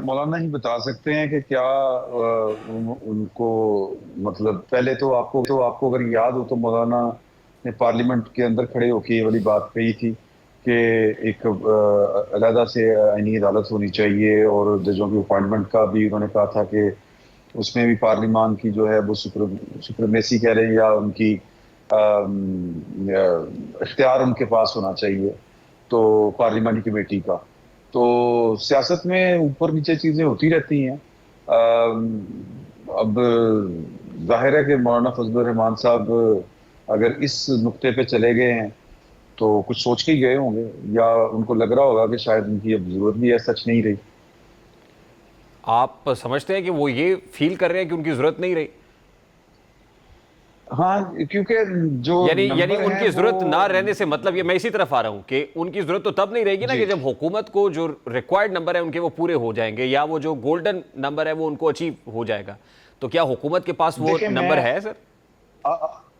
मौलाना ही बता सकते हैं कि क्या उनको, मतलब पहले तो आपको अगर याद हो तो मौलाना ने पार्लियामेंट के अंदर खड़े होकर ये वाली बात कही थी कि एक अलहदा से आईनी अदालत होनी चाहिए, और जजों की अपॉइंटमेंट का भी उन्होंने कहा था कि उसमें भी पार्लियामान की जो है वो सुप्रीमेसी कह रहे हैं, या उनकी इख्तियार उनके पास होना चाहिए, तो पार्लियामानी कमेटी का। तो सियासत में ऊपर नीचे चीजें होती रहती हैं। अब जाहिर है कि मौलाना फजलुर रहमान साहब अगर इस नुक्ते पे चले गए हैं तो कुछ सोच के ही गए होंगे, या उनको लग रहा होगा कि शायद उनकी अब जरूरत भी है, सच नहीं रही। आप समझते हैं कि वो ये फील कर रहे हैं कि उनकी जरूरत नहीं रही? हाँ, क्योंकि जो यानी यानी नंबर है उनकी वो। जरूरत ना रहने से मतलब, ये मैं इसी तरफ आ रहा हूं कि उनकी जरूरत तो तब नहीं रहेगी ना जी, कि जब हुकूमत को जो रिक्वायर्ड नंबर है उनके वो पूरे हो जाएंगे, या वो जो गोल्डन नंबर है वो उनको अचीव हो जाएगा। तो क्या हुकूमत के पास वो देखिए मैं नंबर है सर?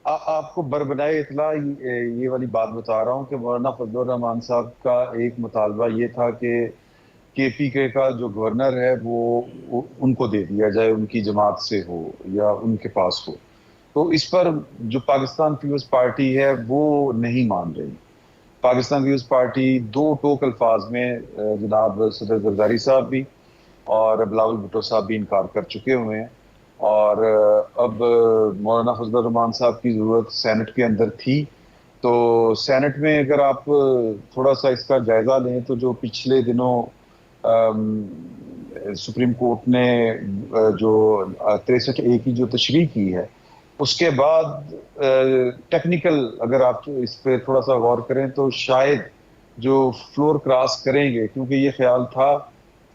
आपको बरबनाए इतला ये वाली बात बता रहा हूँ कि मौलाना फजलुर रहमान साहब का एक मुतालबा ये था कि केपीके का जो गवर्नर है वो उनको दे दिया जाए, उनकी जमात से हो या उनके पास हो। तो इस पर जो पाकिस्तान पीपल्स पार्टी है वो नहीं मान रही। पाकिस्तान पीपल्स पार्टी दो टोक अल्फाज में जनाब सदर जरदारी साहब भी और बिलावल भुट्टो साहब भी इनकार कर चुके हुए हैं। और अब मौलाना फजल रहमान साहब की जरूरत सेनेट के अंदर थी। तो सेनेट में अगर आप थोड़ा सा इसका जायजा लें तो जो पिछले दिनों सुप्रीम कोर्ट ने जो 63A की जो तशरीह की है, उसके बाद टेक्निकल अगर आप इस पे थोड़ा सा गौर करें तो शायद जो फ्लोर क्रॉस करेंगे, क्योंकि ये ख्याल था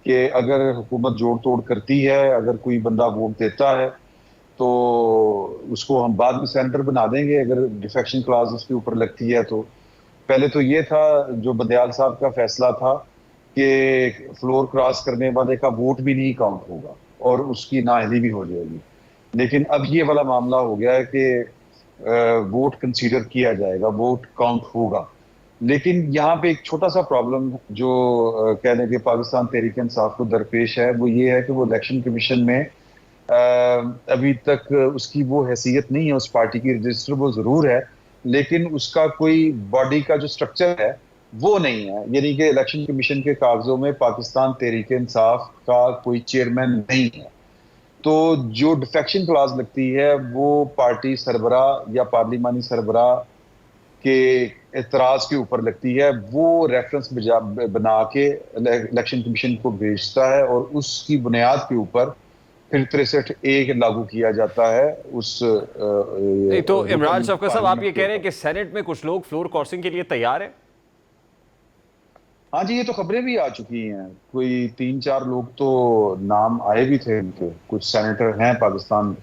कि अगर हुकूमत जोड़ तोड़ करती है, अगर कोई बंदा वोट देता है तो उसको हम बाद में सेनेटर बना देंगे, अगर डिफेक्शन क्लास उसके ऊपर लगती है तो। पहले तो ये था, जो बंदयाल साहब का फैसला था कि फ्लोर क्रॉस करने वाले का वोट भी नहीं काउंट होगा और उसकी नाअहली भी हो जाएगी। लेकिन अब ये वाला मामला हो गया है कि वोट कंसीडर किया जाएगा, वोट काउंट होगा। लेकिन यहाँ पे एक छोटा सा प्रॉब्लम जो कह लें कि पाकिस्तान तहरीक इंसाफ को दरपेश है, वो ये है कि वो इलेक्शन कमीशन में अभी तक उसकी वो हैसियत नहीं है, उस पार्टी की रजिस्टर वो जरूर है, लेकिन उसका कोई बॉडी का जो स्ट्रक्चर है वो नहीं है। यानी कि इलेक्शन कमीशन के कागजों में पाकिस्तान तहरीक इंसाफ का कोई चेयरमैन नहीं है। तो जो डिफेक्शन क्लास लगती है वो पार्टी सरबरा या पार्लिमानी सरबरा के एतराज के ऊपर लगती है। वो रेफरेंस बना के इलेक्शन कमीशन को भेजता है और उसकी बुनियाद के ऊपर फिर 63A लागू किया जाता है उस नहीं तो इमरान रुकन शफकत साहब, आप पार्लियामेंट ये के कह रहे हैं ऊपर। कि सेनेट में कुछ लोग फ्लोर क्रॉसिंग के लिए तैयार हैं? हाँ जी, ये तो खबरें भी आ चुकी हैं। कोई 3-4 लोग तो नाम आए भी थे उनके, कुछ सेनेटर हैं पाकिस्तान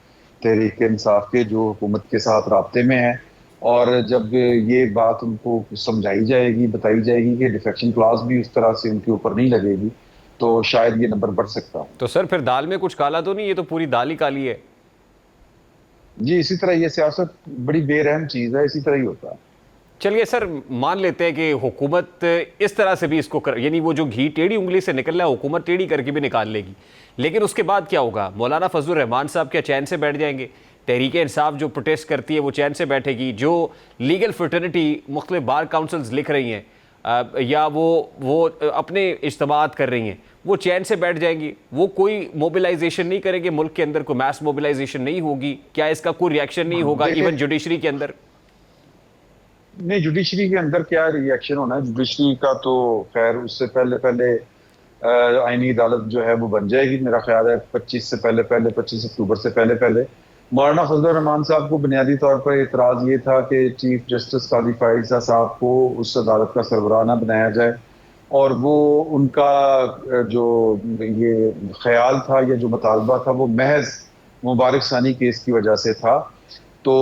तहरीक इंसाफ के जो हुकूमत के साथ राब्ते में हैं। और जब ये बात उनको समझाई जाएगी, बताई जाएगी कि डिफेक्शन क्लॉज भी उस तरह से उनके ऊपर नहीं लगेगी, तो शायद ये नंबर बढ़ सकता है। तो सर फिर दाल में कुछ काला तो नहीं? ये तो पूरी दाल ही काली है। जी, इसी तरह ये सियासत बड़ी बेरहम चीज है, इसी तरह ही होता है। चलिए सर, मान लेते हैं कि हुकूमत इस तरह से भी इसको कर, यानी वो जो घी टेढ़ी उंगली से निकल रहा है हुकूमत टेढ़ी करके भी निकाल लेगी। लेकिन उसके बाद क्या होगा? मौलाना फजलुर रहमान साहब क्या चैन से बैठ जाएंगे? तहरीक इंसाफ जो प्रोटेस्ट करती है वो चैन से बैठेगी? जो लीगल फ्रेटर्निटी मुख्तलिफ बार काउंसिल्स लिख रही हैं, या वो अपने इज्तिमात कर रही हैं, वो चैन से बैठ जाएंगी? वो कोई मोबिलाइजेशन नहीं करेंगे? मुल्क के अंदर कोई मैस मोबिलाइजेशन नहीं होगी? क्या इसका कोई रिएक्शन नहीं होगा देखिए, इवन जुडिशरी के अंदर? नहीं, जुडिशरी के अंदर क्या रिएक्शन होना है, जुडिशरी का तो खैर उससे पहले पहले आईनी अदालत जो है वो बन जाएगी, मेरा ख्याल है 25 से पहले पहले, 25 अक्टूबर से पहले पहले। मौलाना फजल रहमान साहब को बुनियादी तौर पर एतराज ये था कि चीफ जस्टिस काजी फायजा साहब को उस अदालत का सरबराह ना बनाया जाए, और वो उनका जो ये ख्याल था या जो मुतालबा था वो महज मुबारक सानी केस की वजह से था। तो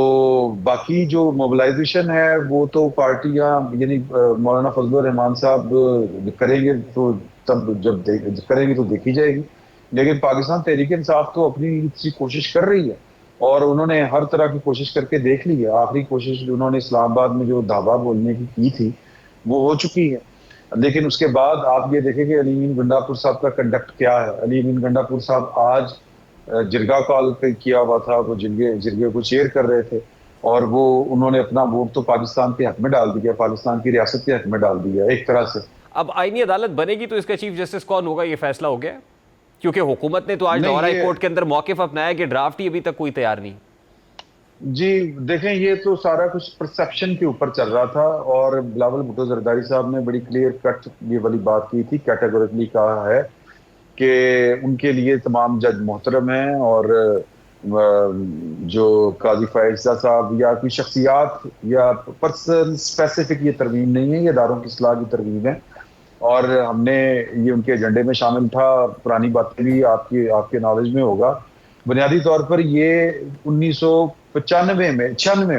बाकी जो मोबिलाइजेशन है वो तो पार्टियां, यानी मौलाना फजल रहमान साहब करेंगे तो तब जब करेंगे तो देखी जाएगी। लेकिन पाकिस्तान तहरीक इंसाफ तो अपनी सी कोशिश कर रही है, और उन्होंने हर तरह की कोशिश करके देख ली है। आखिरी कोशिश उन्होंने इस्लामाबाद में जो धावा बोलने की थी वो हो चुकी है। लेकिन उसके बाद आप ये देखें कि अली अमीन गंडापुर साहब का कंडक्ट क्या है। अली अमीन गंडापुर साहब आज जिरगा कॉल पे किया हुआ था, वो जिरगे जिरगे को चेयर कर रहे थे, और वो उन्होंने अपना वोट तो पाकिस्तान के हक में डाल दिया, पाकिस्तान की रियासत के हक में डाल दिया एक तरह से। अब आईनी अदालत बनेगी तो इसका चीफ जस्टिस कौन होगा, ये फैसला हो गया है? क्योंकि हुकूमत ने तो आज नहीं लाहौर हाई ये कोर्ट के अंदर मौकिफ अपनाया कि ड्राफ्ट ही अभी तक कोई तैयार नहीं। जी देखें, ये तो सारा कुछ परसेप्शन के ऊपर चल रहा था, और बिलावल भुट्टो जरदारी साहब ने बड़ी क्लियर कट ये वाली बात की थी, कैटेगोरिकली कहा है कि उनके लिए तमाम जज मोहतरम हैं, और जो काजी फायजा साहब या कोई शख्सियात या पर्सन स्पेसिफिक ये तरवीम नहीं है, ये इदारों की इस्लाह की तरवीम है, और हमने ये उनके एजेंडे में शामिल था। पुरानी बातें भी आपके आपके नॉलेज में होगा। बुनियादी तौर पर ये 1995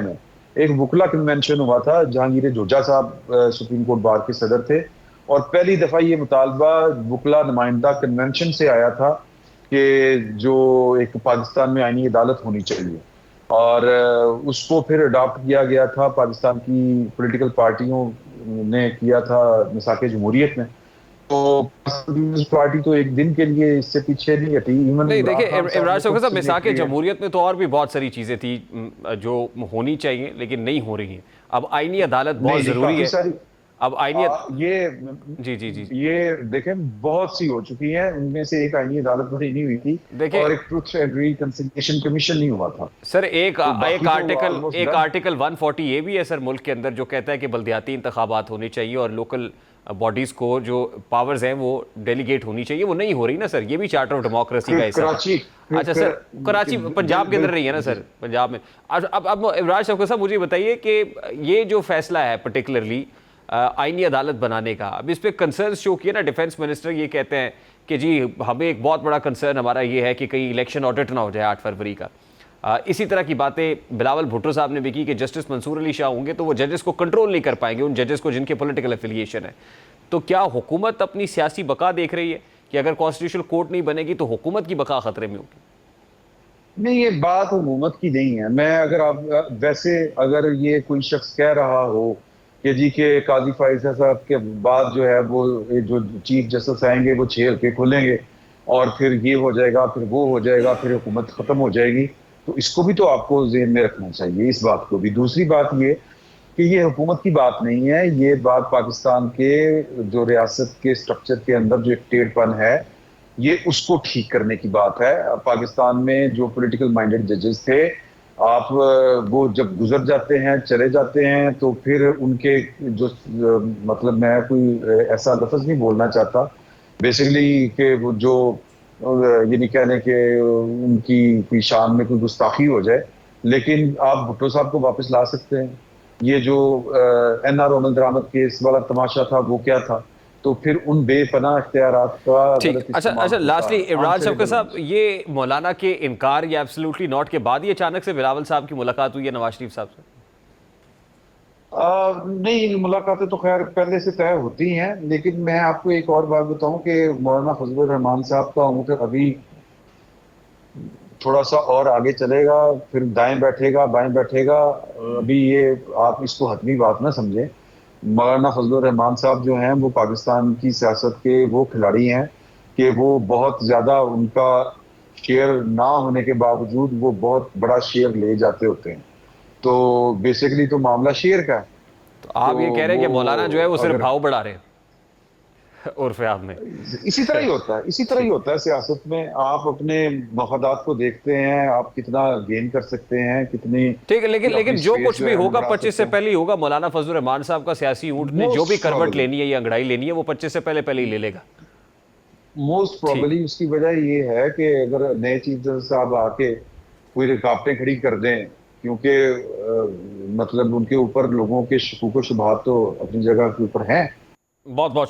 में एक वुकला कन्वेंशन हुआ था। जहांगीर जोजा साहब सुप्रीम कोर्ट बार के सदर थे, और पहली दफा ये मुतालबा वुकला नुमाइंदा कन्वेंशन से आया था कि जो एक पाकिस्तान में आईनी अदालत होनी चाहिए, और उसको फिर अडॉप्ट किया गया था। पाकिस्तान की पॉलिटिकल पार्टियों ने किया था मिसाके जमहूरियत में। तो पीपल्स पार्टी तो एक दिन के लिए इससे पीछे नहीं हटी। इवन नहीं देखिए इमरान खान इमरान साहब साहब, ने मिसाके खुद से जमहूरियत में तो और भी बहुत सारी चीज़ें थी जो होनी चाहिए लेकिन नहीं हो रही हैं। अब आईनी अदालत बहुत नहीं ज़रूरी काफी है। सारी अब आईनी ये जी जी जी ये देखें बहुत सी हो चुकी हैं। उनमें से एक आईनी अदालत बड़ी नहीं हुई थी, देखिए और एक ट्रुथ एंड रिकंसिलिएशन कमीशन नहीं हुआ था। सर, एक तो बाकी एक तो आर्टिकल ऑलमोस्ट एक डन। आर्टिकल 140 ये भी है सर मुल्क के अंदर, जो कहता है कि बल्दियाती इंतखाबात होने चाहिए और लोकल बॉडीज को जो पावर्स हैं वो डेलीगेट होनी चाहिए। वो नहीं हो रही ना सर, ये भी चार्टर ऑफ डेमोक्रेसी का हिस्सा है। कराची अच्छा सर, कराची पंजाब के अंदर नहीं है ना सर, पंजाब में। अब इमरान शौकत साहब, मुझे बताइए कि ये जो फैसला है पर्टिकुलरली आईनी अदालत बनाने का, अब इस पर कंसर्न शो किए ना डिफेंस मिनिस्टर। ये कहते हैं कि जी हमें एक बहुत बड़ा कंसर्न हमारा ये है कि कहीं इलेक्शन ऑडिट ना हो जाए 8 फरवरी का। इसी तरह की बातें बिलावल भुट्टो साहब ने भी की कि जस्टिस मंसूर अली शाह होंगे तो वो जजेस को कंट्रोल नहीं कर पाएंगे, उन जजेस को जिनके पॉलिटिकल एफिलिएशन है। तो क्या हुकूमत अपनी सियासी बका देख रही है कि अगर कॉन्स्टिट्यूशनल कोर्ट नहीं बनेगी तो हुकूमत की बका खतरे में होगी? नहीं, ये बात हुकूमत की नहीं है। मैं अगर आप वैसे अगर ये कोई शख्स कह रहा हो कि जी के काजी फायजा साहब के बाद जो है वो जो चीफ जस्टिस आएंगे वो 6 हल्के खोलेंगे और फिर ये हो जाएगा, फिर वो हो जाएगा, फिर हुकूमत खत्म हो जाएगी, तो इसको भी तो आपको ज़हन में रखना चाहिए, इस बात को भी। दूसरी बात ये कि ये हुकूमत की बात नहीं है, ये बात पाकिस्तान के जो रियासत के स्ट्रक्चर के अंदर जो एक टेढ़पन है, ये उसको ठीक करने की बात है। पाकिस्तान में जो पॉलिटिकल माइंडेड जजेस थे, आप वो जब गुजर जाते हैं, चले जाते हैं, तो फिर उनके जो मतलब मैं कोई ऐसा लफ्ज नहीं बोलना चाहता बेसिकली कि वो जो ये नहीं कहने कि उनकी कोई शान में कोई गुस्ताखी हो जाए, लेकिन आप भुट्टो साहब को वापस ला सकते हैं। ये जो NR अमल दरामद केस वाला तमाशा था वो क्या था? तो फिर उन बेपनाह इख्तियारात का ठीक। गलत अच्छा इस्तेमाल अच्छा, होता लास्टली है। इमरान आंसर शौकत साहब, ये मौलाना के इनकार या एब्सोल्युटली नॉट के बाद ये अचानक से बिलावल साहब की मुलाकात हुई है नवाज शरीफ साहब से? नहीं, मुलाकातें तो खैर पहले से तय होती हैं, लेकिन मैं आपको एक और बात बताऊं कि मौलाना फजलुर रहमान साहब का उम्र अभी थोड़ा सा और आगे चलेगा, फिर दाएं बैठेगा बाएं बैठेगा। अभी ये आप इसको हतमी बात ना समझें। मौलाना फजलुर रहमान साहब जो हैं वो पाकिस्तान की सियासत के वो खिलाड़ी हैं कि वो बहुत ज्यादा, उनका शेयर ना होने के बावजूद वो बहुत बड़ा शेयर ले जाते होते हैं। तो बेसिकली तो मामला शेयर का है। तो आप तो ये कह रहे हैं कि मौलाना जो है वो सिर्फ अगर भाव बढ़ा रहे हैं उर्फ आप में? इसी तरह ही होता है, इसी तरह ही होता है सियासत में। आप अपने मफादात को देखते हैं, आप कितना गेन कर सकते हैं, कितनी ठीक है, लेकिन अपनी जो स्पेस कुछ जो भी है होगा बढ़ा 25 सकते से हैं। पहले ही होगा। मौलाना फजलुर रहमान साहब का सियासी ऊंट ने जो भी मोस्ट करवट प्रॉबली लेनी है या अंगड़ाई लेनी है वो 25 से पहले पहले ही ले लेगा। मोस्ट ठीक। प्रॉबली उसकी वजह ये है कि अगर नए चीफ जस्टिस साहब आके कोई रुकावटें खड़ी कर दें, क्योंकि मतलब उनके ऊपर लोगों के शकूक व शुबहात तो अपनी जगह के ऊपर हैं। बहुत बहुत